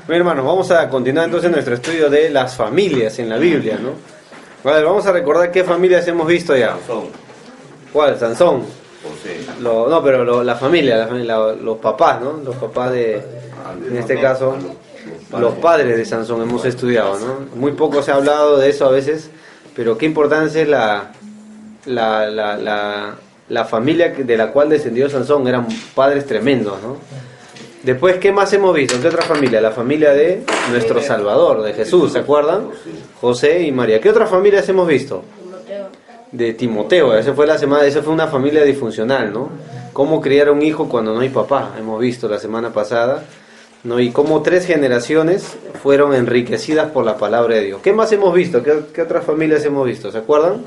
Bien, hermanos, vamos a continuar entonces nuestro estudio de las familias en la Biblia, ¿no? Vale, vamos a recordar qué familias hemos visto ya. Sansón, ¿Cuál? Sansón. José. No, pero la familia, los papás, ¿no? Los papás en este caso, los padres de Sansón hemos estudiado, ¿no? Muy poco se ha hablado de eso a veces, pero qué importancia es la familia de la cual descendió Sansón. Eran padres tremendos, ¿no? Después, ¿qué más hemos visto? ¿Qué otra familia? La familia de nuestro Salvador, de Jesús, ¿se acuerdan? José y María. ¿Qué otras familias hemos visto? De Timoteo. Esa fue una familia disfuncional, ¿no? Cómo criar a un hijo cuando no hay papá, hemos visto la semana pasada, ¿no? Y cómo 3 generaciones fueron enriquecidas por la palabra de Dios. ¿Qué más hemos visto? ¿Qué otras familias hemos visto? ¿Se acuerdan?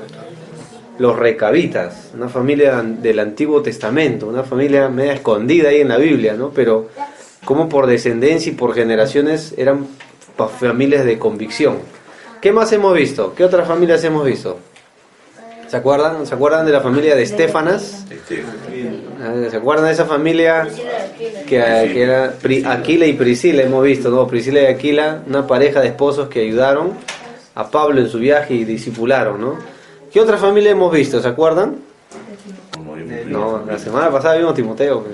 Los recabitas, una familia del Antiguo Testamento, una familia media escondida ahí en la Biblia, ¿no? Pero como por descendencia y por generaciones eran familias de convicción. ¿Qué más hemos visto? ¿Qué otras familias hemos visto? ¿Se acuerdan? ¿Se acuerdan de la familia de Estéfanas? ¿Se acuerdan de esa familia que era Aquila y Priscila? Hemos visto, ¿no? Priscila y Aquila, una pareja de esposos que ayudaron a Pablo en su viaje y discipularon, ¿no? ¿Qué otra familia hemos visto? ¿Se acuerdan? No, la semana pasada vimos Timoteo.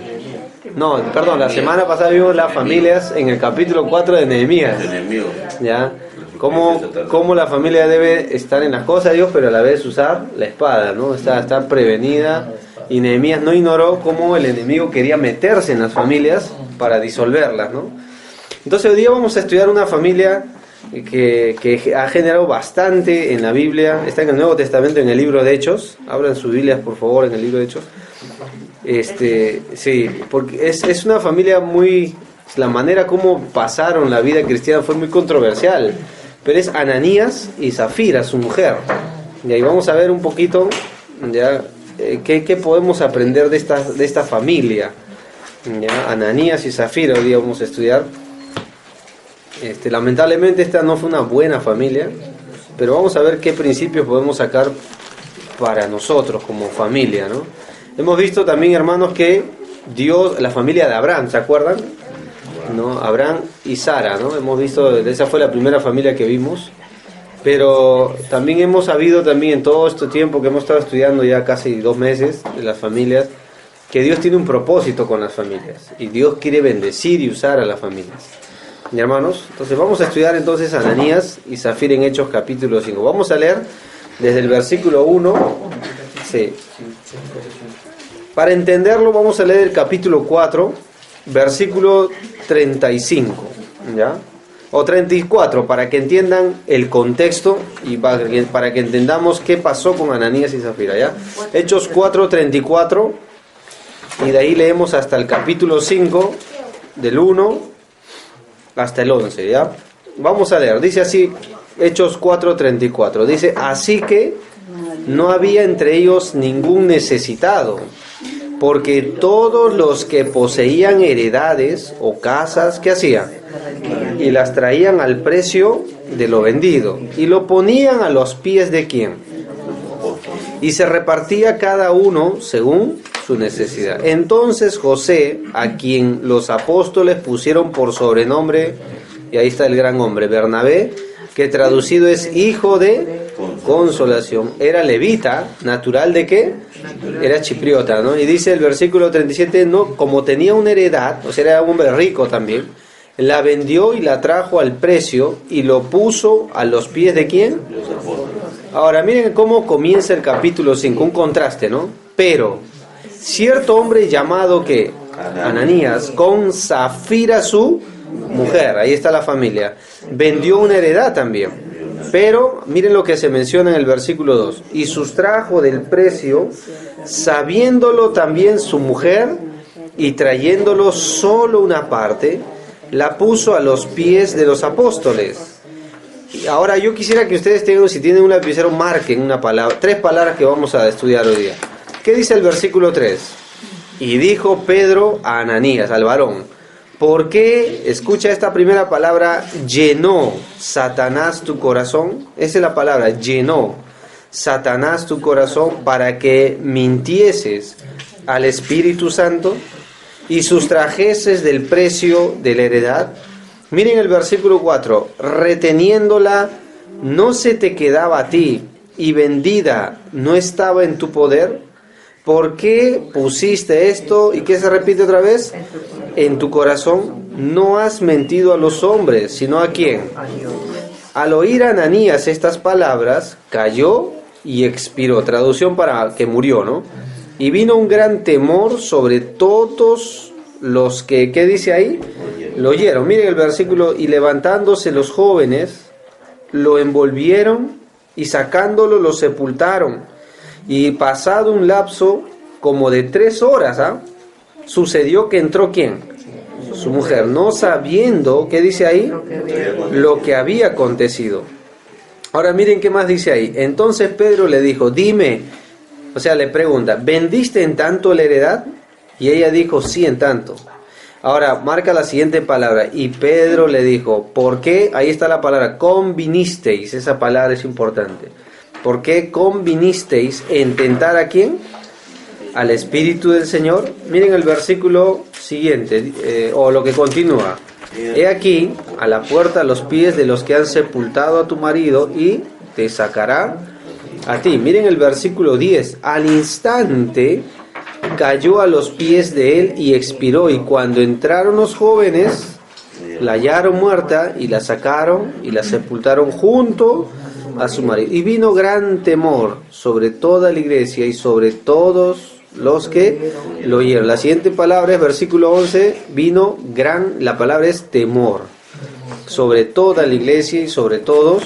No, perdón, la semana pasada vimos las familias en el capítulo 4 de Nehemías. ¿Ya? Cómo la familia debe estar en las cosas de Dios, pero a la vez usar la espada, ¿no? Estar prevenida. Y Nehemías no ignoró cómo el enemigo quería meterse en las familias para disolverlas, ¿no? Entonces hoy día vamos a estudiar una familia que ha generado bastante en la Biblia. Está en el Nuevo Testamento, en el libro de Hechos. Abran sus Biblias, por favor, en el libro de Hechos. Sí, porque es una familia la manera como pasaron la vida cristiana fue muy controversial. Pero es Ananías y Zafira, su mujer. Y ahí vamos a ver un poquito, ¿ya? ¿Qué podemos aprender de esta familia? ¿Ya? Ananías y Zafira, hoy día vamos a estudiar. Lamentablemente esta no fue una buena familia, pero vamos a ver qué principios podemos sacar para nosotros como familia, ¿no? Hemos visto también, hermanos, que Dios, la familia de Abraham, ¿se acuerdan? ¿No? Abraham y Sara, ¿no? Hemos visto, esa fue la primera familia que vimos, pero también hemos sabido también en todo este tiempo que hemos estado estudiando ya casi 2 meses de las familias, que Dios tiene un propósito con las familias y Dios quiere bendecir y usar a las familias. ¿Y hermanos? Entonces vamos a estudiar entonces Ananías y Zafira en Hechos capítulo 5. Vamos a leer desde el versículo 1. Sí. Para entenderlo vamos a leer el capítulo 4, versículo 35. ¿Ya? O 34, para que entiendan el contexto y para que entendamos qué pasó con Ananías y Zafira. ¿Ya? Hechos 4, 34. Y de ahí leemos hasta el capítulo 5, del 1 hasta el 11, ¿ya? Vamos a leer, dice así, Hechos 4:34, dice, así que no había entre ellos ningún necesitado, porque todos los que poseían heredades o casas, ¿qué hacían? Y las traían al precio de lo vendido, y lo ponían a los pies de ¿quién? Y se repartía cada uno según su necesidad. Entonces José, a quien los apóstoles pusieron por sobrenombre, y ahí está el gran hombre, Bernabé, que traducido es hijo de consolación, era levita, natural de ¿qué? Era chipriota, ¿no? Y dice el versículo 37, no, como tenía una heredad, o sea, era un hombre rico también, la vendió y la trajo al precio y lo puso a los pies de ¿quién? Ahora miren cómo comienza el capítulo 5, un contraste, ¿no? Pero cierto hombre llamado que Ananías, con Zafira su mujer, ahí está la familia, vendió una heredad también. Pero miren lo que se menciona en el versículo 2, y sustrajo del precio, sabiéndolo también su mujer, y trayéndolo solo una parte, la puso a los pies de los apóstoles. Y ahora yo quisiera que ustedes tengan, si tienen un lapicero, marquen una palabra, 3 palabras que vamos a estudiar hoy día. ¿Qué dice el versículo 3? Y dijo Pedro a Ananías, al varón, ¿por qué, escucha esta primera palabra, llenó Satanás tu corazón? Esa es la palabra, llenó Satanás tu corazón para que mintieses al Espíritu Santo y sustrajeses del precio de la heredad Miren el versículo 4. Reteniéndola no se te quedaba a ti, y vendida no estaba en tu poder. ¿Por qué pusiste esto? ¿Y qué se repite otra vez? En tu corazón. No has mentido a los hombres, sino ¿a quién? Al oír a Ananías estas palabras, cayó y expiró. Traducción para que murió, ¿no? Y vino un gran temor sobre todos los que, ¿qué dice ahí? Lo oyeron. Miren el versículo. Y levantándose los jóvenes, lo envolvieron y sacándolo lo sepultaron. Y pasado un lapso como de 3 horas, sucedió que entró ¿quién? Su mujer, no sabiendo, ¿qué dice ahí? Lo que había acontecido. Ahora miren qué más dice ahí. Entonces Pedro le dijo, dime, o sea, le pregunta, ¿vendiste en tanto la heredad? Y ella dijo, sí, en tanto. Ahora, marca la siguiente palabra. Y Pedro le dijo, ¿por qué? Ahí está la palabra, convinisteis. Esa palabra es importante. ¿Por qué convinisteis en tentar a quién? Al Espíritu del Señor. Miren el versículo siguiente, o lo que continúa. He aquí, a la puerta, los pies de los que han sepultado a tu marido, y te sacará a ti. Miren el versículo 10. Al instante cayó a los pies de él y expiró, y cuando entraron los jóvenes, la hallaron muerta, y la sacaron y la sepultaron junto a su marido. Y vino gran temor sobre toda la iglesia y sobre todos los que lo oyeron. La siguiente palabra es versículo 11, vino gran, la palabra es temor, sobre toda la iglesia y sobre todos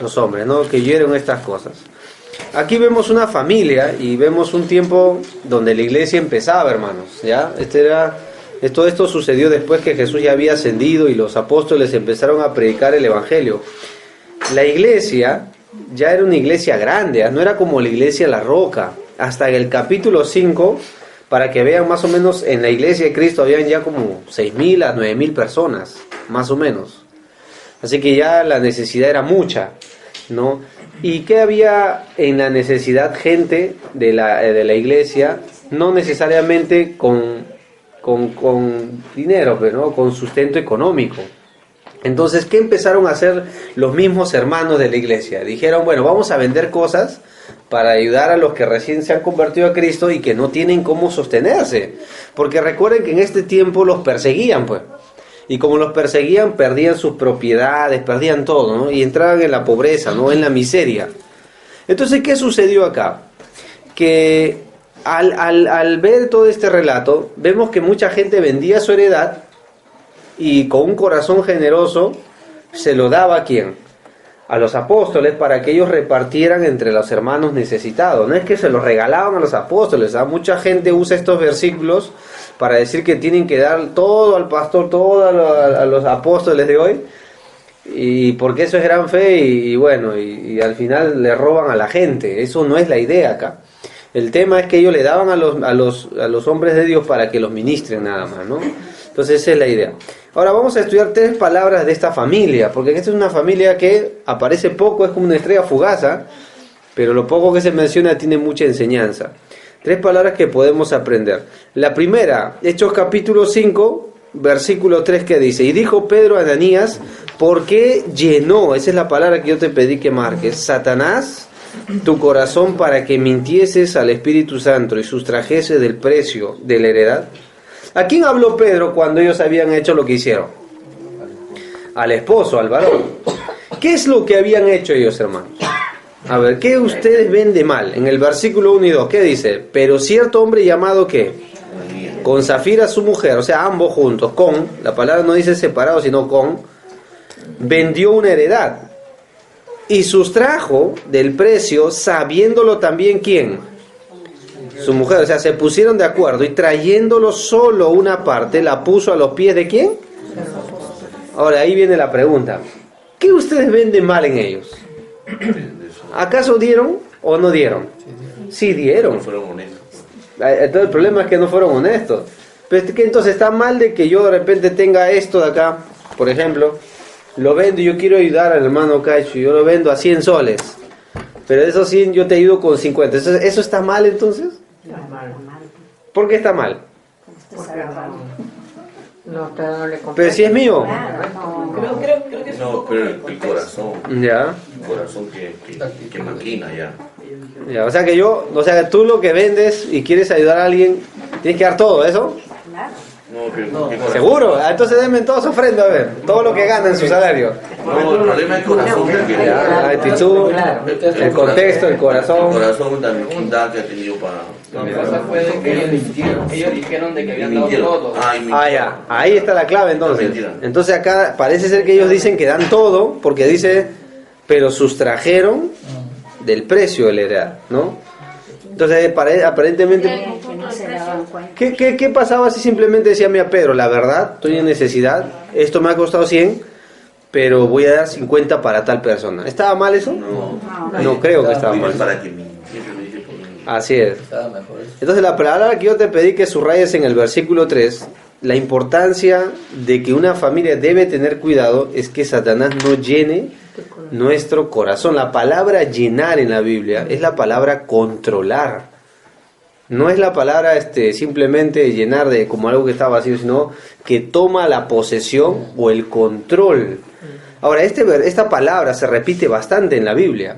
los hombres, ¿no? Que oyeron estas cosas. Aquí vemos una familia y vemos un tiempo donde la iglesia empezaba, hermanos, ¿ya? Todo esto sucedió después que Jesús ya había ascendido y los apóstoles empezaron a predicar el evangelio. La iglesia ya era una iglesia grande, no era como la iglesia La Roca. Hasta el capítulo 5, para que vean más o menos, en la iglesia de Cristo habían ya como 6.000 a 9.000 personas, más o menos. Así que ya la necesidad era mucha, ¿no? ¿Y qué había en la necesidad? Gente de la iglesia, no necesariamente con dinero, pero ¿no? Con sustento económico. Entonces, ¿qué empezaron a hacer los mismos hermanos de la iglesia? Dijeron, bueno, vamos a vender cosas para ayudar a los que recién se han convertido a Cristo y que no tienen cómo sostenerse. Porque recuerden que en este tiempo los perseguían, pues. Y como los perseguían, perdían sus propiedades, perdían todo, ¿no? Y entraban en la pobreza, ¿no? En la miseria. Entonces, ¿qué sucedió acá? Que al ver todo este relato, vemos que mucha gente vendía su heredad y con un corazón generoso se lo daba ¿a quién? A los apóstoles, para que ellos repartieran entre los hermanos necesitados. No es que se los regalaban a los apóstoles, mucha gente usa estos versículos para decir que tienen que dar todo al pastor, todo a los apóstoles de hoy, y porque eso es gran fe, y bueno, y al final le roban a la gente. Eso no es la idea acá. El tema es que ellos le daban a los hombres de Dios para que los ministren nada más, ¿no? Entonces esa es la idea. Ahora vamos a estudiar 3 palabras de esta familia, porque esta es una familia que aparece poco, es como una estrella fugaz, pero lo poco que se menciona tiene mucha enseñanza. 3 palabras que podemos aprender. La primera, Hechos capítulo 5, versículo 3, que dice, y dijo Pedro a Ananías, ¿por qué llenó? Esa es la palabra que yo te pedí que marques. Satanás, tu corazón para que mintieses al Espíritu Santo y sustrajese del precio de la heredad. ¿A quién habló Pedro cuando ellos habían hecho lo que hicieron? Al esposo, al varón. ¿Qué es lo que habían hecho ellos, hermanos? A ver, ¿qué ustedes ven de mal? En el versículo 1 y 2, ¿qué dice? Pero cierto hombre llamado, ¿qué? Con Zafira su mujer, o sea, ambos juntos, con, la palabra no dice separado, sino con, vendió una heredad y sustrajo del precio, sabiéndolo también, ¿quién? Su mujer. O sea, se pusieron de acuerdo y trayéndolo solo una parte, la puso a los pies ¿de quién? Ahora, ahí viene la pregunta. ¿Qué ustedes ven de mal en ellos? ¿Acaso dieron o no dieron? Sí dieron. No fueron honestos. Entonces el problema es que no fueron honestos. Pero que entonces está mal de que yo de repente tenga esto de acá, por ejemplo, lo vendo y yo quiero ayudar al hermano Cacho, yo lo vendo a 100 soles, pero de esos 100 yo te ayudo con 50. ¿Eso está mal entonces? ¿Por qué está mal? No le Pero si es mío. Creo que es un No, poco pero por el contexto. corazón. Ya. El corazón que maquina ya. Ya, o sea que tú lo que vendes y quieres ayudar a alguien, tienes que dar todo, ¿eso? No, pero ¿qué corazón? ¿Seguro? Ah, entonces denme toda su ofrenda, a ver, todo lo que gana en su salario. No, el problema es el corazón. Porque Ya, la actitud, el contexto, el corazón. El corazón, la mezquindad que ha tenido para... Lo que pasa fue de que ellos dijeron de que habían dado todo. Ah, ya, ahí está la clave entonces. Mentira. Entonces acá parece ser que ellos dicen que dan todo, porque dice, pero sustrajeron del precio del heredad, ¿no? Entonces aparentemente, Que no se daban cuenta. ¿qué pasaba si simplemente decía, mira Pedro, la verdad, estoy en necesidad, esto me ha costado 100, pero voy a dar 50 para tal persona? ¿Estaba mal eso? No creo que estaba mal. Para que siempre me dice por mí. Así es. Estaba mejor eso. Entonces la palabra que yo te pedí que subrayes en el versículo 3, la importancia de que una familia debe tener cuidado es que Satanás no llene nuestro corazón. La palabra llenar en la Biblia es la palabra controlar. No es la palabra simplemente llenar de como algo que está vacío, sino que toma la posesión o el control. Ahora, esta palabra se repite bastante en la Biblia.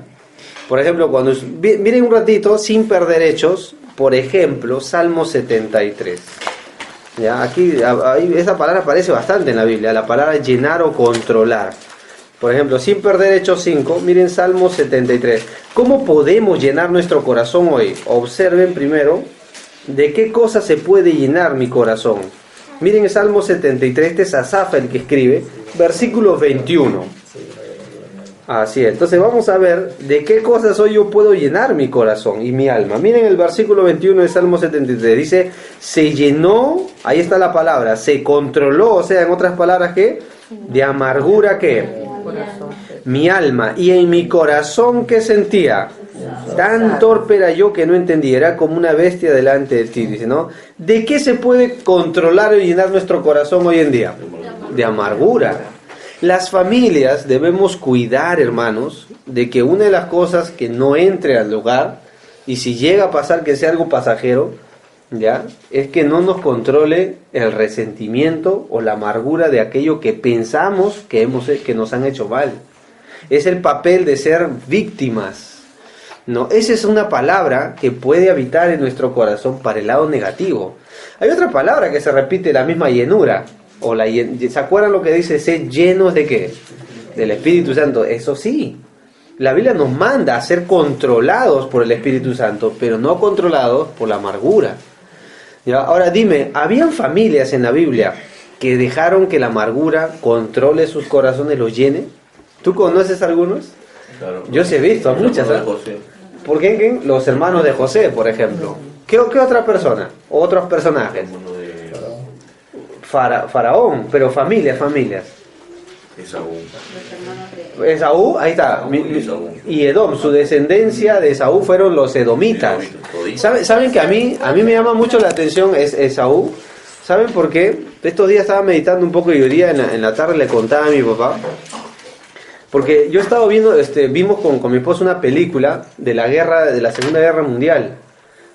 Por ejemplo, cuando miren un ratito, sin perder hechos, por ejemplo, Salmo 73. Ya, aquí esa palabra aparece bastante en la Biblia, la palabra llenar o controlar. Por ejemplo, sin perder Hechos 5, miren Salmo 73. ¿Cómo podemos llenar nuestro corazón hoy? Observen primero de qué cosa se puede llenar mi corazón. Miren el Salmo 73, este es Asaf el que escribe, versículo 21. Así es, entonces vamos a ver de qué cosas hoy yo puedo llenar mi corazón y mi alma. Miren el versículo 21 de Salmo 73, dice, se llenó, ahí está la palabra, se controló, o sea, en otras palabras, ¿qué? De amargura, ¿qué? Mi alma, y en mi corazón, ¿qué sentía? Tan torpe era yo que no entendía, era como una bestia delante de ti, dice, ¿no? ¿De qué se puede controlar y llenar nuestro corazón hoy en día? De amargura. Las familias debemos cuidar, hermanos, de que una de las cosas que no entre al hogar, y si llega a pasar que sea algo pasajero, ¿ya? Es que no nos controle el resentimiento o la amargura de aquello que pensamos que nos han hecho mal. Es el papel de ser víctimas, ¿no? Esa es una palabra que puede habitar en nuestro corazón para el lado negativo. Hay otra palabra que se repite, la misma llenura. ¿Se acuerdan lo que dice? Ser llenos de ¿qué? Del Espíritu Santo. Eso sí, la Biblia nos manda a ser controlados por el Espíritu Santo, pero no controlados por la amargura. ¿Ya? Ahora dime, ¿habían familias en la Biblia que dejaron que la amargura controle sus corazones, los llene? ¿Tú conoces algunos? Claro. Yo sí he visto a muchas. Los hermanos de José. ¿Por qué? Los hermanos de José, por ejemplo. ¿Qué otra persona? Otros personajes. Hermano de Faraón, pero familias. Esaú, ahí está. Y Edom, su descendencia de Esaú fueron los edomitas. ¿Saben que a mí me llama mucho la atención Esaú? ¿Saben por qué? Estos días estaba meditando un poco y hoy día en la tarde le contaba a mi papá. Porque yo he estado viendo, vimos con mi esposo una película de la Segunda Guerra Mundial.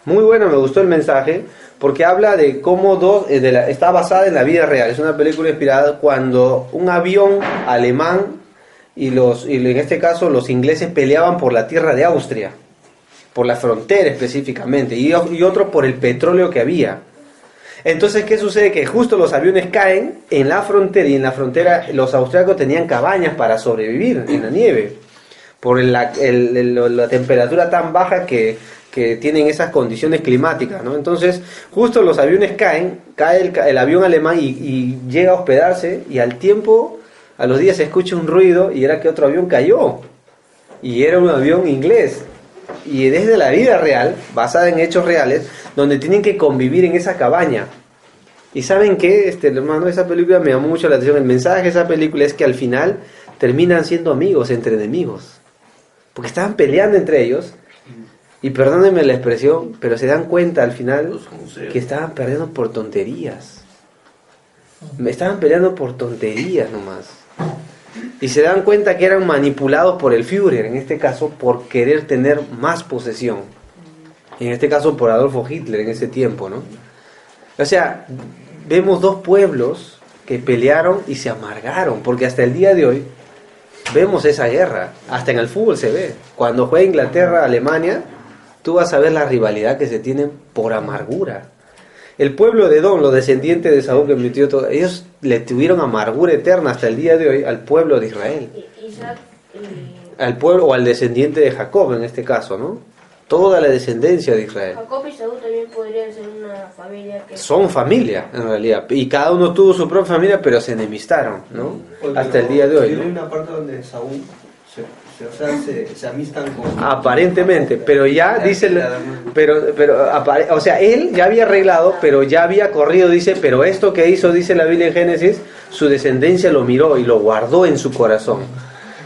Muy buena, me gustó el mensaje, porque habla de cómo está basada en la vida real. Es una película inspirada cuando un avión alemán y en este caso los ingleses peleaban por la tierra de Austria, por la frontera específicamente, y otro por el petróleo que había. Entonces, ¿qué sucede? Que justo los aviones caen en la frontera, y en la frontera los austriacos tenían cabañas para sobrevivir en la nieve, por la temperatura tan baja que tienen esas condiciones climáticas, ¿no? Entonces, justo los aviones cae el avión alemán y llega a hospedarse, y al tiempo, a los días se escucha un ruido, y era que otro avión cayó, y era un avión inglés. Y desde la vida real, basada en hechos reales, donde tienen que convivir en esa cabaña. ¿Y saben qué? Hermano, esa película me llamó mucho la atención. El mensaje de esa película es que al final terminan siendo amigos entre enemigos, porque estaban peleando entre ellos, y perdónenme la expresión, pero se dan cuenta al final que estaban perdiendo por tonterías. Estaban peleando por tonterías nomás. Y se dan cuenta que eran manipulados por el Führer, en este caso por querer tener más posesión. En este caso por Adolfo Hitler en ese tiempo, ¿no? O sea, vemos dos pueblos que pelearon y se amargaron, porque hasta el día de hoy vemos esa guerra, hasta en el fútbol se ve. Cuando juega Inglaterra-Alemania, tú vas a ver la rivalidad que se tienen por amargura. El pueblo de Edom, los descendientes de Saúl que metió todo, ellos le tuvieron amargura eterna hasta el día de hoy al pueblo de Israel. Al pueblo o al descendiente de Jacob en este caso, ¿no? Toda la descendencia de Israel. Jacob y Saúl también podrían ser una familia que... Son familia, en realidad. Y cada uno tuvo su propia familia, pero se enemistaron, ¿no? Hasta el día de hoy, Tiene ¿no? una parte donde Saúl se amistan con... Aparentemente, pero ya dice, o sea, él ya había arreglado, pero ya había corrido, dice, pero esto que hizo, dice la Biblia en Génesis, su descendencia lo miró y lo guardó en su corazón.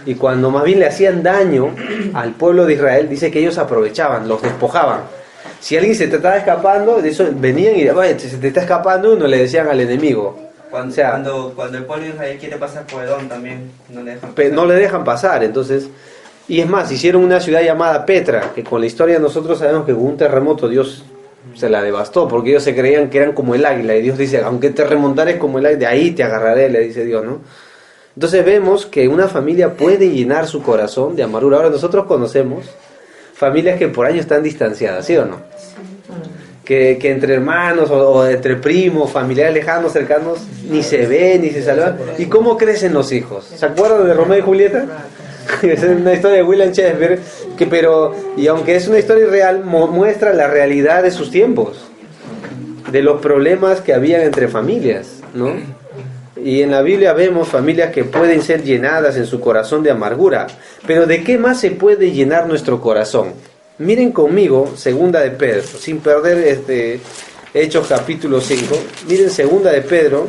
Y cuando más bien le hacían daño al pueblo de Israel, dice que ellos aprovechaban, los despojaban. Si alguien se te estaba escapando, de eso venían y se te está escapando, y no le decían al enemigo. Cuando, O sea, cuando el pueblo de Israel quiere pasar por Edom también no le dejan pasar. no le dejan pasar, entonces, y es más, hicieron una ciudad llamada Petra, que con la historia nosotros sabemos que con un terremoto Dios se la devastó, porque ellos se creían que eran como el águila, y Dios dice, aunque te remontares como el águila, de ahí te agarraré, le dice Dios, ¿no? Entonces vemos que una familia puede llenar su corazón de amargura. Ahora nosotros conocemos familias que por años están distanciadas, ¿sí o no? Que entre hermanos o entre primos, familiares lejanos, cercanos, ni se ven, ni se saludan. ¿Y cómo crecen los hijos? ¿Se acuerdan de Romeo y Julieta? Es una historia de William Shakespeare, y aunque es una historia real, muestra la realidad de sus tiempos, de los problemas que habían entre familias, ¿no? Y en la Biblia vemos familias que pueden ser llenadas en su corazón de amargura. Pero ¿de qué más se puede llenar nuestro corazón? Miren conmigo, segunda de Pedro, sin perder Hechos capítulo 5. Miren segunda de Pedro,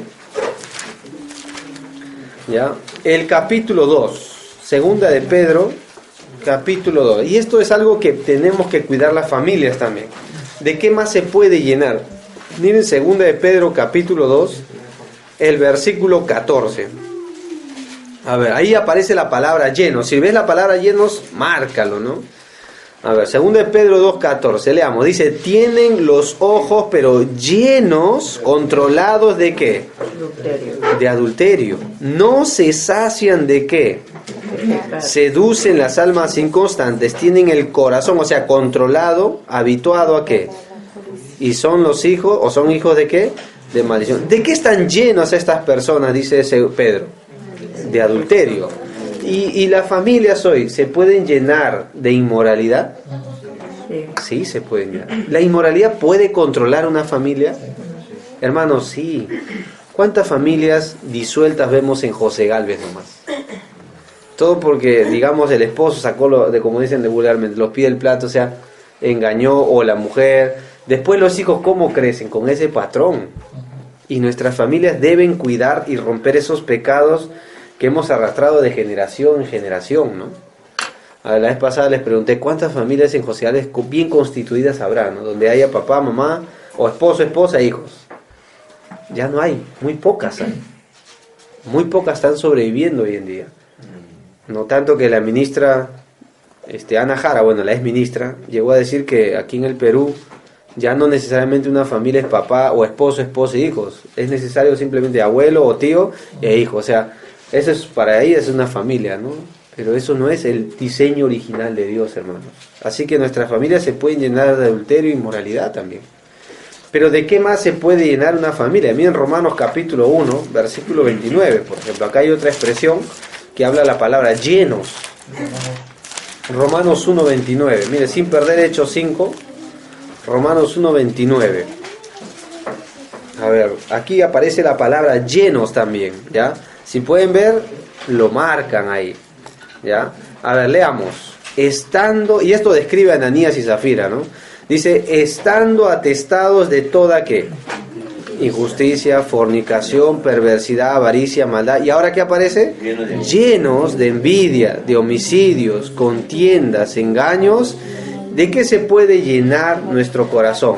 ¿ya? El capítulo 2. Segunda de Pedro, capítulo 2. Y esto es algo que tenemos que cuidar las familias también. ¿De qué más se puede llenar? Miren segunda de Pedro, capítulo 2. El versículo 14. A ver, ahí aparece la palabra llenos. Si ves la palabra llenos, márcalo, ¿no? A ver, 2 de Pedro 2:14, leamos. Dice, tienen los ojos pero llenos, controlados ¿de qué? De adulterio. No se sacian ¿de qué? Seducen las almas inconstantes. Tienen el corazón, o sea, controlado, habituado ¿a qué? Y son los hijos, o son hijos ¿de qué? De maldición. ¿De qué están llenos estas personas? Dice ese Pedro. De adulterio. ¿Y las familias hoy se pueden llenar de inmoralidad? Sí, se pueden llenar. ¿La inmoralidad puede controlar una familia? Hermanos, sí. ¿Cuántas familias disueltas vemos en José Gálvez nomás? Todo porque, digamos, el esposo sacó, como dicen vulgarmente, los pies del plato, o sea, engañó, o la mujer. Después los hijos, ¿cómo crecen? Con ese patrón. Y nuestras familias deben cuidar y romper esos pecados que hemos arrastrado de generación en generación, ¿no? A la vez pasada les pregunté cuántas familias en José Gálvez bien constituidas habrá, ¿no? Donde haya papá, mamá, o esposo, esposa, hijos. Ya no hay, muy pocas hay. Muy pocas están sobreviviendo hoy en día. No tanto que la ministra Ana Jara, bueno, la ex ministra, llegó a decir que aquí en el Perú ya no necesariamente una familia es papá o esposo, esposa y hijos. Es necesario simplemente abuelo o tío e hijo. O sea, eso es para ella es una familia, ¿no? Pero eso no es el diseño original de Dios, hermanos. Así que nuestras familias se pueden llenar de adulterio y inmoralidad también. Pero ¿de qué más se puede llenar una familia? Miren Romanos capítulo 1, versículo 29, por ejemplo. Acá hay otra expresión que habla la palabra llenos. Romanos 1, 29. Mire, sin perder Hechos 5, Romanos 1, 29. A ver, aquí aparece la palabra llenos también, ¿ya? Si pueden ver, lo marcan ahí, ¿ya? A ver, leamos. Estando, y esto describe a Ananías y Zafira, ¿no? Dice, estando atestados de toda, ¿qué? Injusticia, fornicación, perversidad, avaricia, maldad. ¿Y ahora qué aparece? Llenos de envidia, de homicidios, contiendas, engaños. ¿De qué se puede llenar nuestro corazón?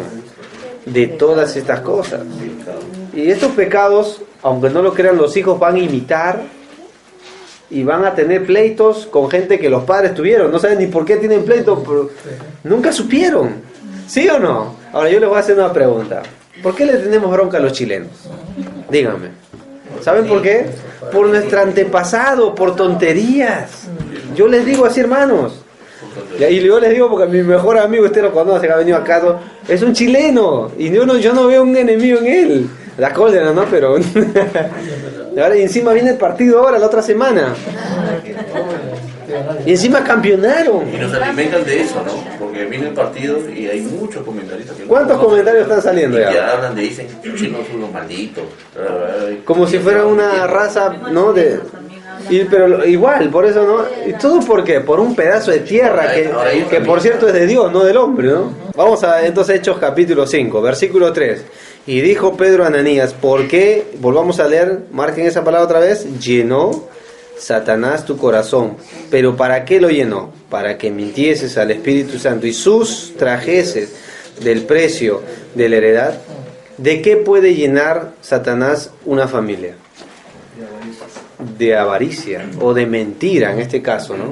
De todas estas cosas. Y estos pecados, aunque no lo crean, los hijos van a imitar y van a tener pleitos con gente que los padres tuvieron. No saben ni por qué tienen pleitos, pero nunca supieron. ¿Sí o no? Ahora yo les voy a hacer una pregunta. ¿Por qué le tenemos bronca a los chilenos? Díganme. ¿Saben por qué? Por nuestro antepasado, por tonterías. Yo les digo así, hermanos. Y yo les digo porque mi mejor amigo, usted lo conoce, que ha venido acá, es un chileno. Y yo no veo un enemigo en él. La cólera, ¿no? Pero... Ahora, y encima viene el partido ahora, la otra semana. Y encima campeonaron. Y nos alimentan de eso, ¿no? Porque viene el partido y hay muchos comentaristas que... ¿Cuántos comentarios están saliendo y que ya? hablan de, dicen, chinos son los malditos. Como si fuera una raza, ¿no? Pero igual, por eso, ¿no? ¿Y todo por qué? Por un pedazo de tierra que por cierto es de Dios, no del hombre, ¿no? Vamos a entonces Hechos capítulo 5, versículo 3. Y dijo Pedro a Ananías, ¿por qué? Volvamos a leer, marquen esa palabra otra vez. Llenó Satanás tu corazón. ¿Pero para qué lo llenó? Para que mintieses al Espíritu Santo y sustrajeses del precio de la heredad. ¿De qué puede llenar Satanás una familia? De avaricia o de mentira en este caso, ¿no?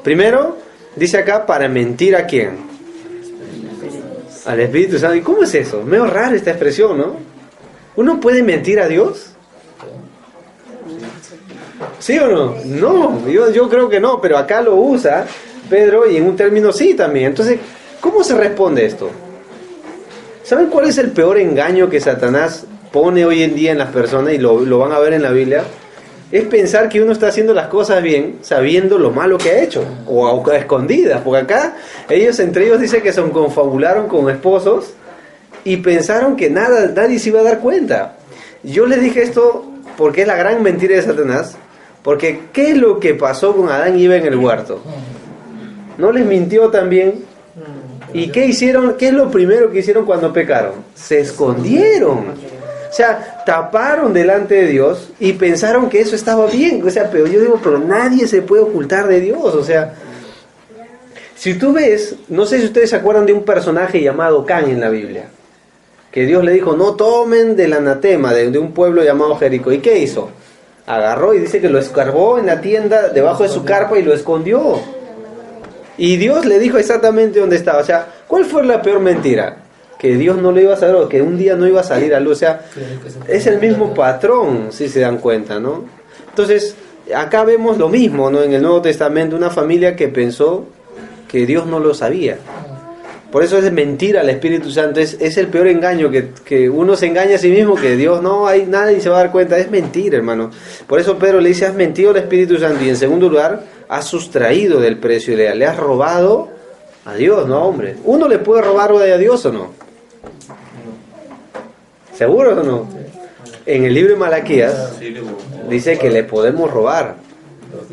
Primero, dice acá, para mentir ¿a quién? Al Espíritu Santo. ¿Y cómo es eso? Medio raro esta expresión, ¿no? ¿Uno puede mentir a Dios? ¿Sí o no? No, yo creo que no, pero acá lo usa Pedro y en un término sí también. Entonces, ¿cómo se responde esto? ¿Saben cuál es el peor engaño que Satanás pone hoy en día en las personas? Y lo van a ver en la Biblia. Es pensar que uno está haciendo las cosas bien sabiendo lo malo que ha hecho o a escondidas, porque acá entre ellos dicen que se confabularon con esposos y pensaron que nadie se iba a dar cuenta. Yo les dije esto porque es la gran mentira de Satanás, porque ¿qué es lo que pasó con Adán y Eva en el huerto? ¿No les mintió también? ¿Y qué hicieron? ¿Qué es lo primero que hicieron cuando pecaron? Se escondieron. O sea, taparon delante de Dios y pensaron que eso estaba bien. O sea, pero yo digo, pero nadie se puede ocultar de Dios. O sea, si tú ves, no sé si ustedes se acuerdan de un personaje llamado Can en la Biblia, que Dios le dijo, no tomen del anatema de un pueblo llamado Jericó. ¿Y qué hizo? Agarró y dice que lo escarbó en la tienda debajo de su carpa y lo escondió. Y Dios le dijo exactamente dónde estaba. O sea, ¿cuál fue la peor mentira? Que Dios no lo iba a saber o que un día no iba a salir a luz. O sea, es el mismo patrón, si se dan cuenta, ¿no? Entonces, acá vemos lo mismo, ¿no? En el Nuevo Testamento, una familia que pensó que Dios no lo sabía. Por eso es mentira al Espíritu Santo. Es el peor engaño, que uno se engaña a sí mismo, que Dios no hay nada y se va a dar cuenta. Es mentira, hermano. Por eso Pedro le dice, has mentido al Espíritu Santo. Y en segundo lugar, has sustraído del precio ideal. Le has robado a Dios, no, hombre. ¿Uno le puede robar a Dios o no? ¿Seguro o no? En el libro de Malaquías dice que le podemos robar.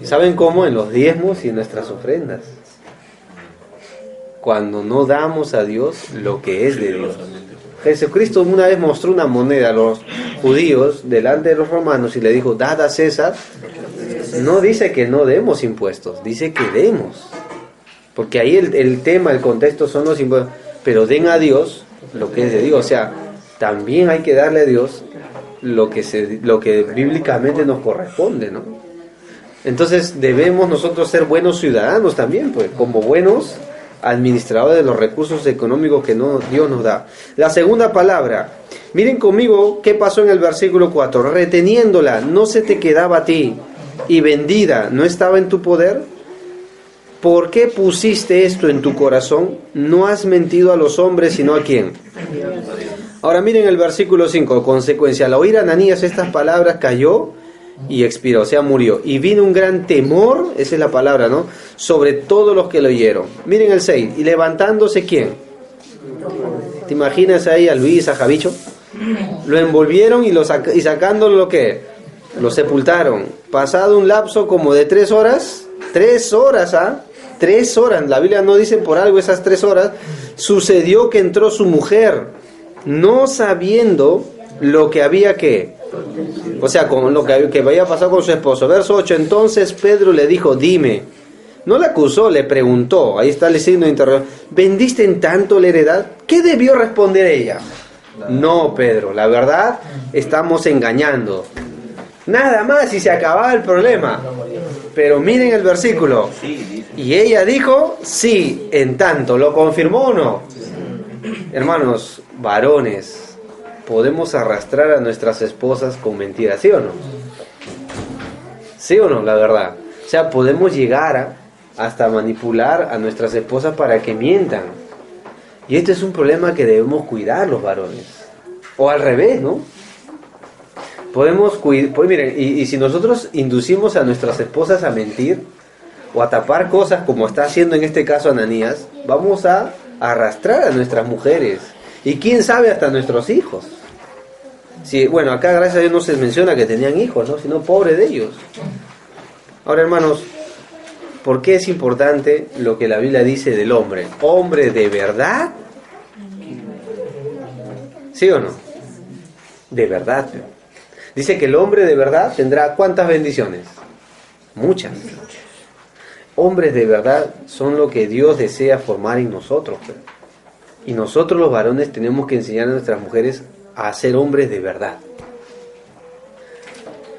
¿Saben cómo? En los diezmos y en nuestras ofrendas. Cuando no damos a Dios lo que es de Dios. Jesucristo una vez mostró una moneda a los judíos delante de los romanos y le dijo, dad a César. No dice que no demos impuestos, dice que demos. Porque ahí el tema, el contexto son los impuestos. Pero den a Dios lo que es de Dios. O sea, también hay que darle a Dios lo que bíblicamente nos corresponde, ¿no? Entonces debemos nosotros ser buenos ciudadanos también, pues, como buenos administradores de los recursos económicos que Dios nos da. La segunda palabra, miren conmigo qué pasó en el versículo 4. Reteniéndola, no se te quedaba a ti, y vendida, ¿no estaba en tu poder? ¿Por qué pusiste esto en tu corazón? No has mentido a los hombres, sino a quién. Ahora miren el versículo 5, consecuencia. Al oír a Ananías estas palabras cayó y expiró, o sea, murió. Y vino un gran temor, esa es la palabra, ¿no? Sobre todos los que lo oyeron. Miren el 6, y levantándose, ¿quién? ¿Te imaginas ahí a Luis, a Javicho? Lo envolvieron y sacándolo, ¿lo qué? Lo sepultaron. Pasado un lapso como de 3 horas, 3 horas, ¿ah? 3 horas, la Biblia no dice por algo esas 3 horas, sucedió que entró su mujer, no sabiendo lo que había que, o sea, con lo que había pasado con su esposo. Verso 8, entonces Pedro le dijo, dime, no le acusó, le preguntó, ahí está el signo de interrogación, ¿vendiste en tanto la heredad? ¿Qué debió responder ella? No, Pedro, la verdad, estamos engañando. Nada más y se acababa el problema. Pero miren el versículo. Y ella dijo, sí, en tanto. ¿Lo confirmó o no? Hermanos, varones, podemos arrastrar a nuestras esposas con mentiras, ¿sí o no? ¿Sí o no? La verdad. O sea, podemos llegar hasta manipular a nuestras esposas para que mientan. Y este es un problema que debemos cuidar los varones. O al revés, ¿no? Podemos cuidar, pues miren, y si nosotros inducimos a nuestras esposas a mentir o a tapar cosas como está haciendo en este caso Ananías, vamos a arrastrar a nuestras mujeres y quién sabe hasta nuestros hijos. Sí, bueno, acá gracias a Dios no se menciona que tenían hijos, ¿no? Sino pobre de ellos. Ahora, hermanos, ¿por qué es importante lo que la Biblia dice del hombre? ¿Hombre de verdad? ¿Sí o no? De verdad. Dice que el hombre de verdad tendrá ¿cuántas bendiciones? Muchas. Hombres de verdad son lo que Dios desea formar en nosotros. Y nosotros los varones tenemos que enseñar a nuestras mujeres a ser hombres de verdad.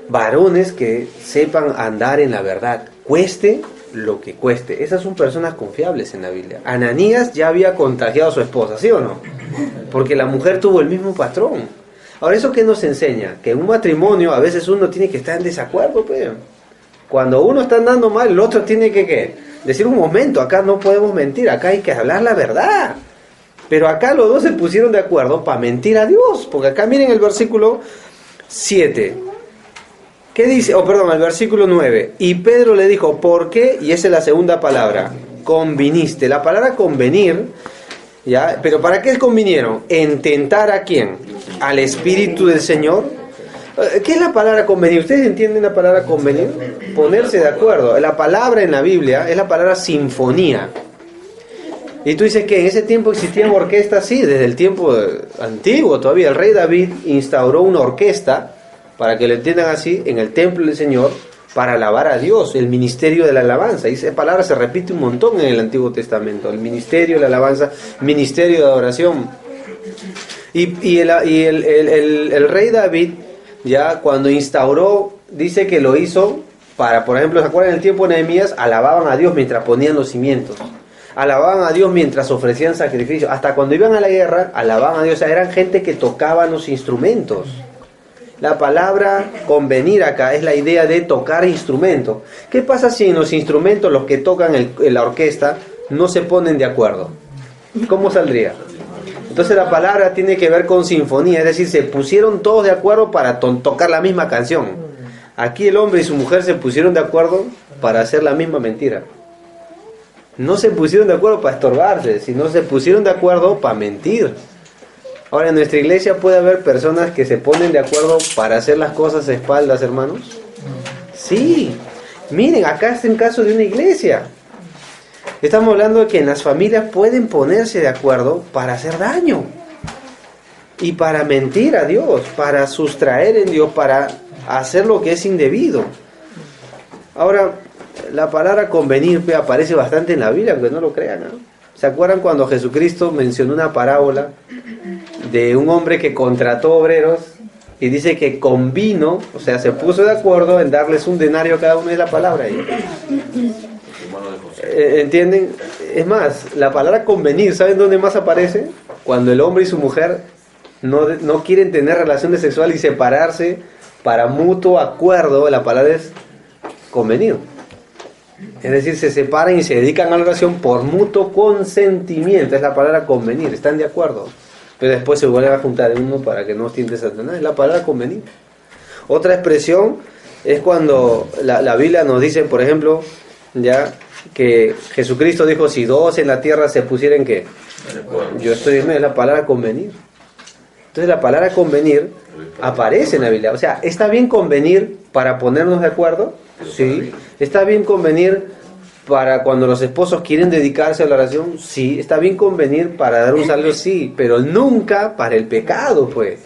Varones que sepan andar en la verdad, cueste lo que cueste. Esas son personas confiables en la Biblia. Ananías ya había contagiado a su esposa, ¿sí o no? Porque la mujer tuvo el mismo patrón. Ahora, ¿eso qué nos enseña? Que en un matrimonio a veces uno tiene que estar en desacuerdo, pues. Cuando uno está andando mal, el otro tiene que ¿qué? Decir un momento, acá no podemos mentir, acá hay que hablar la verdad. Pero acá los dos se pusieron de acuerdo para mentir a Dios. Porque acá miren el versículo 7. ¿Qué dice? El versículo 9. Y Pedro le dijo, ¿por qué? Y esa es la segunda palabra. Conviniste. La palabra convenir, ¿ya? ¿Pero para qué convinieron? ¿En tentar a quién? ¿Al Espíritu del Señor? ¿Qué es la palabra convenir? ¿Ustedes entienden la palabra convenir? Ponerse de acuerdo. La palabra en la Biblia es la palabra sinfonía. Y tú dices que en ese tiempo existían orquestas, sí, desde el tiempo antiguo todavía. El rey David instauró una orquesta, para que lo entiendan así, en el templo del Señor, para alabar a Dios, el ministerio de la alabanza. Y esa palabra se repite un montón en el Antiguo Testamento. El ministerio de la alabanza, ministerio de adoración. Y el rey David, ya cuando instauró, dice que lo hizo para, por ejemplo, ¿se acuerdan? En el tiempo de Nehemías, alababan a Dios mientras ponían los cimientos. Alababan a Dios mientras ofrecían sacrificios. Hasta cuando iban a la guerra, alababan a Dios. O sea, eran gente que tocaban los instrumentos. La palabra convenir acá es la idea de tocar instrumentos. ¿Qué pasa si en los instrumentos los que tocan la orquesta no se ponen de acuerdo? ¿Cómo saldría? Entonces la palabra tiene que ver con sinfonía, es decir, se pusieron todos de acuerdo para tocar la misma canción. Aquí el hombre y su mujer se pusieron de acuerdo para hacer la misma mentira. No se pusieron de acuerdo para estorbarse, sino se pusieron de acuerdo para mentir. Ahora, en nuestra iglesia puede haber personas que se ponen de acuerdo para hacer las cosas a espaldas, hermanos. Sí, miren, acá es el caso de una iglesia. Estamos hablando de que en las familias pueden ponerse de acuerdo para hacer daño. Y para mentir a Dios, para sustraer en Dios, para hacer lo que es indebido. Ahora, la palabra convenir aparece bastante en la Biblia, aunque no lo crean, ¿no? ¿Se acuerdan cuando Jesucristo mencionó una parábola de un hombre que contrató obreros y dice que convino, o sea, se puso de acuerdo en darles un denario a cada uno? Es la palabra ahí. ¿Entienden? Es más, la palabra convenir, ¿saben dónde más aparece? Cuando el hombre y su mujer no quieren tener relaciones sexuales y separarse para mutuo acuerdo. La palabra es convenir. Es decir, se separan y se dedican a la oración por mutuo consentimiento. Es la palabra convenir, están de acuerdo. Pero después se vuelven a juntar en uno para que no tiente Satanás. Es la palabra convenir. Otra expresión es cuando la Biblia nos dice, por ejemplo, ya que Jesucristo dijo, si dos en la tierra se pusieran, ¿qué? Yo estoy en medio. Es la palabra convenir. Entonces la palabra convenir aparece en la Biblia. O sea, ¿está bien convenir para ponernos de acuerdo? Sí. ¿Está bien convenir para cuando los esposos quieren dedicarse a la oración? Sí. ¿Está bien convenir para dar un saludo? Sí. Pero nunca para el pecado, pues.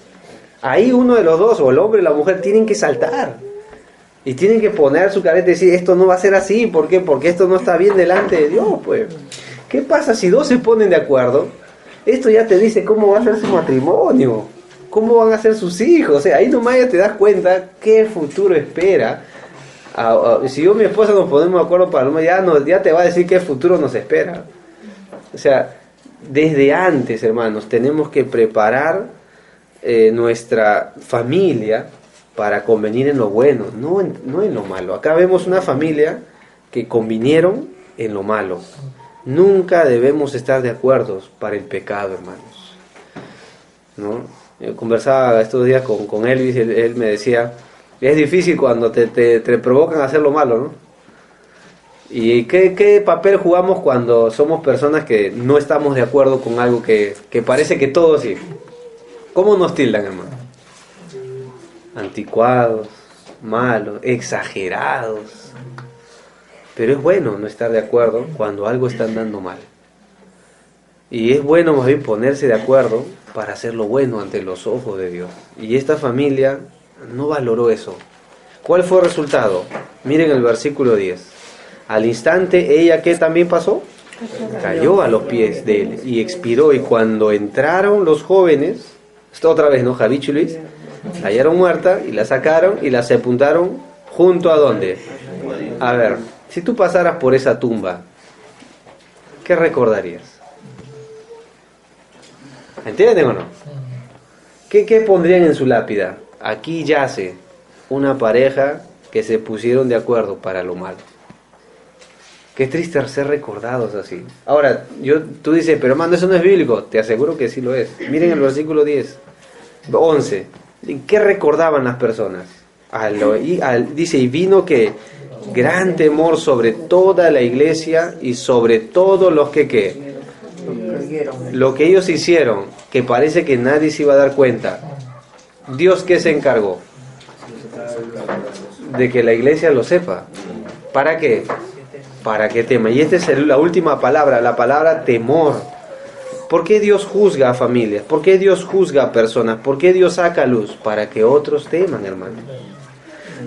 Ahí uno de los dos, o el hombre o la mujer, tienen que saltar. Y tienen que poner su careta y decir, esto no va a ser así. ¿Por qué? Porque esto no está bien delante de Dios, pues. ¿Qué pasa si dos se ponen de acuerdo? Esto ya te dice cómo va a ser su matrimonio, cómo van a ser sus hijos. O sea, ahí nomás ya te das cuenta qué futuro espera. Si yo y mi esposa nos ponemos de acuerdo para ya te va a decir qué futuro nos espera. O sea, desde antes, hermanos, tenemos que preparar nuestra familia para convenir en lo bueno, no en lo malo. Acá vemos una familia que convinieron en lo malo. Nunca debemos estar de acuerdo para el pecado, hermanos, ¿no? Yo conversaba estos días con Elvis, él me decía, es difícil cuando te provocan a hacer lo malo, ¿no? ¿Y qué papel jugamos cuando somos personas que no estamos de acuerdo con algo que parece que todo sí? ¿Cómo nos tildan, hermano? Anticuados, malos, exagerados. Pero es bueno no estar de acuerdo cuando algo está andando mal. Y es bueno más bien ponerse de acuerdo para hacer lo bueno ante los ojos de Dios. Y esta familia no valoró eso. ¿Cuál fue el resultado? Miren el versículo 10. Al instante ella, ¿qué también pasó? Cayó a los pies de él y expiró. Y cuando entraron los jóvenes, esto otra vez, ¿no? Javicho y Luis, la hallaron muerta y la sacaron y la sepultaron junto a ¿dónde? A ver, si tú pasaras por esa tumba, ¿qué recordarías? ¿Entienden o no? ¿Qué pondrían en su lápida? Aquí yace una pareja que se pusieron de acuerdo para lo malo. Qué triste ser recordados así. Ahora, tú dices, pero hermano, eso no es bíblico. Te aseguro que sí lo es. Miren el versículo 11. ¿Qué recordaban las personas? Dice, y vino que gran temor sobre toda la iglesia y sobre todos los que lo que ellos hicieron, que parece que nadie se iba a dar cuenta. Dios, ¿qué se encargó? De que la iglesia lo sepa. ¿Para qué? Para que tema. Y esta es la última palabra, la palabra temor. ¿Por qué Dios juzga a familias? ¿Por qué Dios juzga a personas? ¿Por qué Dios saca luz? Para que otros teman, hermano.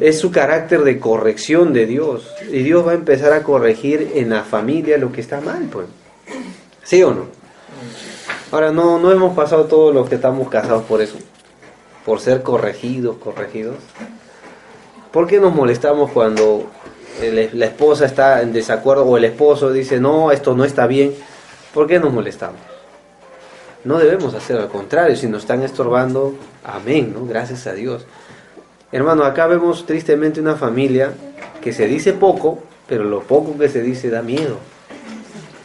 Es su carácter de corrección de Dios. Y Dios va a empezar a corregir en la familia lo que está mal, pues. ¿Sí o no? Ahora, no hemos pasado todos los que estamos casados por eso. Por ser corregidos. ¿Por qué nos molestamos cuando la esposa está en desacuerdo o el esposo dice, no, esto no está bien? ¿Por qué nos molestamos? No debemos hacer al contrario, si nos están estorbando, amén, ¿no? Gracias a Dios. Hermano, acá vemos tristemente una familia que se dice poco, pero lo poco que se dice da miedo,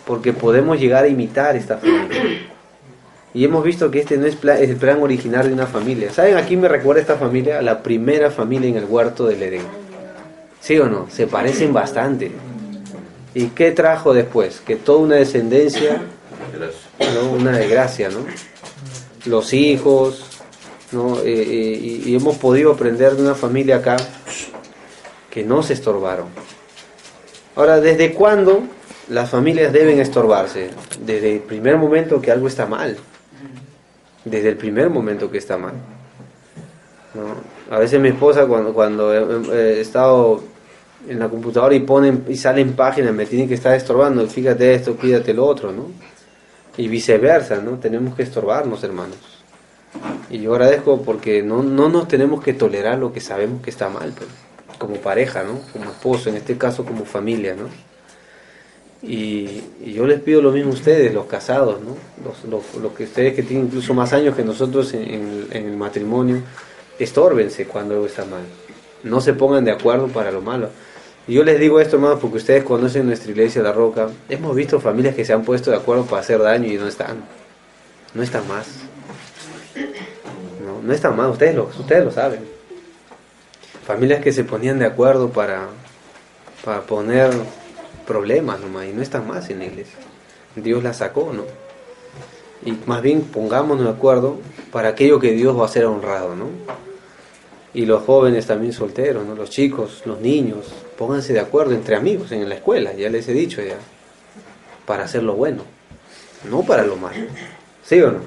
porque podemos llegar a imitar esta familia. Y hemos visto que este no es el plan original de una familia. ¿Saben a quién me recuerda esta familia? A la primera familia en el huerto del Edén. ¿Sí o no? Se parecen bastante. ¿Y qué trajo después? Que toda una descendencia, ¿no? Una desgracia, ¿no? Los hijos, ¿no? Y hemos podido aprender de una familia acá que no se estorbaron. Ahora, ¿desde cuándo las familias deben estorbarse? Desde el primer momento que algo está mal. Desde el primer momento que está mal, ¿no? A veces mi esposa cuando he estado en la computadora y salen páginas, me tienen que estar estorbando, fíjate esto, cuídate lo otro, ¿no? Y viceversa, ¿no? Tenemos que estorbarnos, hermanos. Y yo agradezco porque no nos tenemos que tolerar lo que sabemos que está mal, pues, como pareja, ¿no? Como esposo, en este caso como familia, ¿no? Y yo les pido lo mismo a ustedes, los casados, ¿no? Los que ustedes que tienen incluso más años que nosotros en el matrimonio, estórbense cuando algo está mal. No se pongan de acuerdo para lo malo. Y yo les digo esto, hermano, porque ustedes conocen nuestra iglesia La Roca. Hemos visto familias que se han puesto de acuerdo para hacer daño y no están. No están más. No están más, ustedes lo saben. Familias que se ponían de acuerdo para poner problemas nomás, y no están más en la iglesia. Dios la sacó, ¿no? Y más bien pongámonos de acuerdo para aquello que Dios va a ser honrado, ¿no? Y los jóvenes también solteros, ¿no? Los chicos, los niños, pónganse de acuerdo entre amigos en la escuela, ya les he dicho ya, para hacer lo bueno, no para lo malo. ¿Sí o no?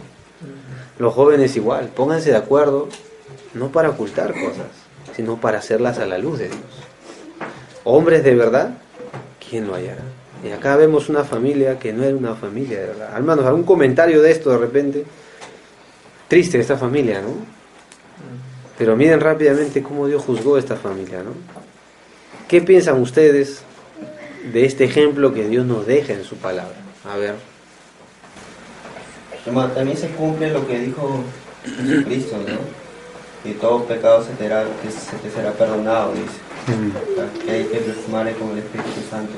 Los jóvenes igual, pónganse de acuerdo, no para ocultar cosas, sino para hacerlas a la luz de Dios. Hombres de verdad, ¿quién lo hallará? Y acá vemos una familia que no era una familia de verdad. Hermanos, ¿algún comentario de esto de repente? Triste esta familia, ¿no? Pero miren rápidamente cómo Dios juzgó esta familia, ¿no? ¿Qué piensan ustedes de este ejemplo que Dios nos deja en su palabra? A ver. También se cumple lo que dijo Jesucristo, ¿no? Y todo pecado se te será perdonado, dice. O sea, que hay que perfumar con el Espíritu Santo,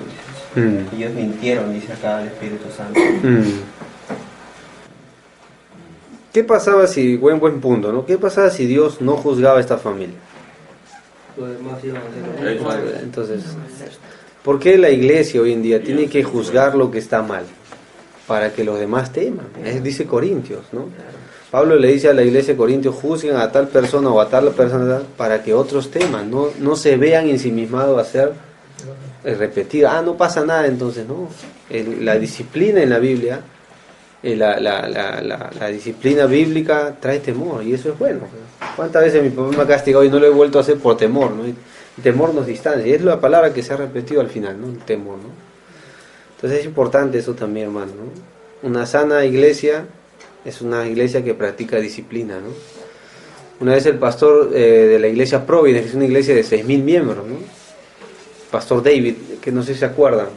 dice. Ellos mintieron, dice acá el Espíritu Santo. ¿Qué pasaba si, buen punto, ¿no? ¿Qué pasaba si Dios no juzgaba a esta familia? Los demás iban a ser los mismos. Entonces, ¿por qué la iglesia hoy en día tiene que juzgar lo que está mal? Para que los demás teman. Dice Corintios, ¿no? Pablo le dice a la iglesia de Corintios: juzguen a tal persona o a tal persona para que otros teman, no se vean ensimismados a hacer repetir, no pasa nada. Entonces, no. La disciplina en la Biblia, la disciplina bíblica trae temor, y eso es bueno. ¿Cuántas veces mi papá me ha castigado y no lo he vuelto a hacer por temor, ¿no? El temor nos distancia, y es la palabra que se ha repetido al final, ¿no? El temor, ¿no? Entonces es importante eso también, hermano, ¿no? Una sana iglesia es una iglesia que practica disciplina, ¿no? Una vez el pastor de la iglesia Providence, que es una iglesia de 6.000 miembros, ¿no? Pastor David, que no sé si se acuerdan,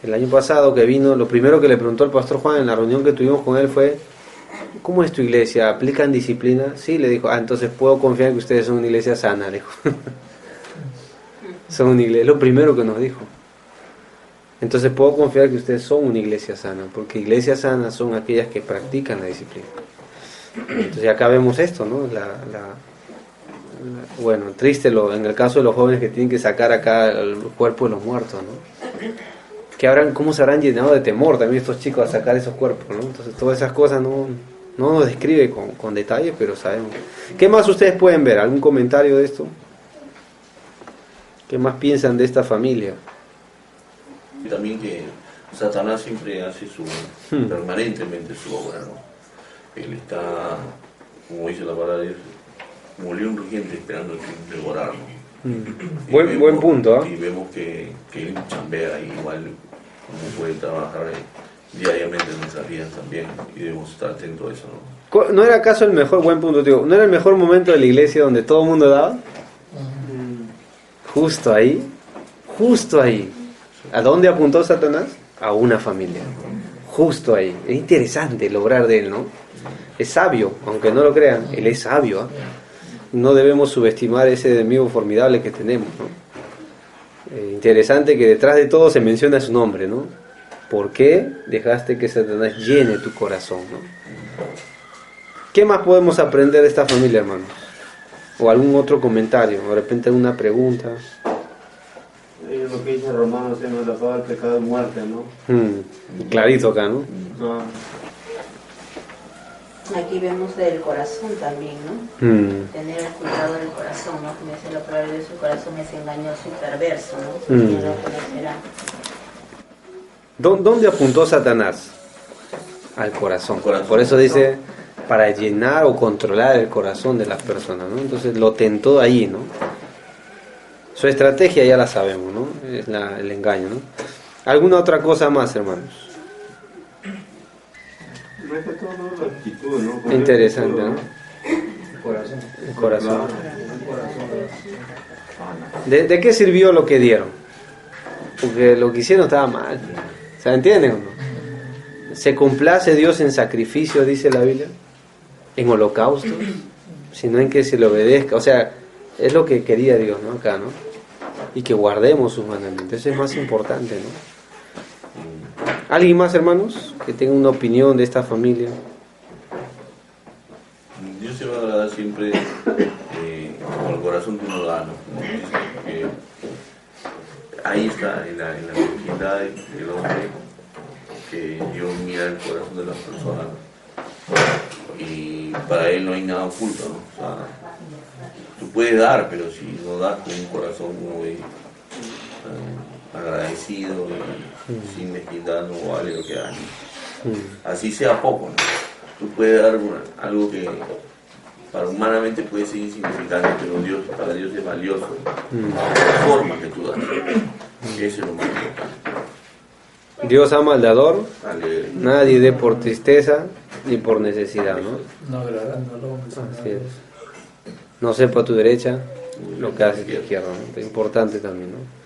el año pasado que vino, lo primero que le preguntó al pastor Juan en la reunión que tuvimos con él fue: ¿cómo es tu iglesia? ¿Aplican disciplina? Sí, le dijo. Entonces puedo confiar en que ustedes son una iglesia sana, le dijo. Son una iglesia, es lo primero que nos dijo. Entonces puedo confiar que ustedes son una iglesia sana, porque iglesias sanas son aquellas que practican la disciplina. Entonces acá vemos esto, ¿no? Bueno, triste en el caso de los jóvenes que tienen que sacar acá el cuerpo de los muertos, ¿no? ¿Cómo se habrán llenado de temor también estos chicos a sacar esos cuerpos, ¿no? Entonces todas esas cosas no nos describe con detalle, pero sabemos. ¿Qué más ustedes pueden ver? ¿Algún comentario de esto? ¿Qué más piensan de esta familia? Y también que Satanás siempre hace permanentemente su obra, ¿no? Él está, como dice la palabra de Dios, como león rugiente esperando devorarnos. Buen punto, ¿eh? Y vemos que él chambea igual, como puede trabajar diariamente en nuestras vidas también, y debemos estar atentos a eso, ¿no? ¿No era acaso el mejor, buen punto, tío, no era el mejor momento de la iglesia donde todo el mundo daba? Justo ahí. ¿A dónde apuntó Satanás? A una familia. Justo ahí. Es interesante lograr de él, ¿no? Es sabio, aunque no lo crean, él es sabio, ¿eh? No debemos subestimar ese enemigo formidable que tenemos, ¿no? Interesante que detrás de todo se menciona su nombre, ¿no? ¿Por qué dejaste que Satanás llene tu corazón, ¿no? ¿Qué más podemos aprender de esta familia, hermanos? ¿O algún otro comentario? ¿O de repente alguna pregunta? Lo que dice Romanos, se nos acaba el pecado de muerte, ¿no? Clarito acá, ¿no? Aquí vemos del corazón también, ¿no? Tener el cuidado del corazón, ¿no? Como dice la palabra de Dios, el corazón es engañoso y perverso, ¿no? ¿Quién lo conocerá? ¿Dónde apuntó Satanás? Al corazón. Por eso dice, para llenar o controlar el corazón de las personas, ¿no? Entonces lo tentó ahí, ¿no? Su estrategia ya la sabemos, ¿no? Es el engaño, ¿no? ¿Alguna otra cosa más, hermanos? No es que todo la actitud, ¿no? Interesante, ¿no? El corazón. El corazón. ¿De qué sirvió lo que dieron? Porque lo que hicieron estaba mal. ¿Se entienden o no? ¿Se complace Dios en sacrificio, dice la Biblia? ¿En holocausto? Sino en que se le obedezca. O sea, es lo que quería Dios, ¿no? Acá, ¿no? Y que guardemos sus mandamientos. Eso es más importante, ¿no? ¿Alguien más, hermanos, que tenga una opinión de esta familia? Dios se va a agradar siempre con el corazón que uno da, ¿no? Como dice, que ahí está, en la virginidad del hombre, que Dios mira el corazón de las personas, ¿no? Y para Él no hay nada oculto, ¿no? O sea, tú puedes dar, pero si no das con un corazón muy agradecido y sin mezquindad, no vale lo que das. Así sea poco, ¿no? Tú puedes dar algo que para humanamente puede ser insignificante, pero para Dios es valioso, la forma que tú das. Eso es lo más importante. Dios ama al dador, Alegre. nadie dé por tristeza ni por necesidad, ¿no? No agradando al hombre. Así es. No sepa tu derecha lo que hace tu izquierda, ¿no? Es importante también, ¿no?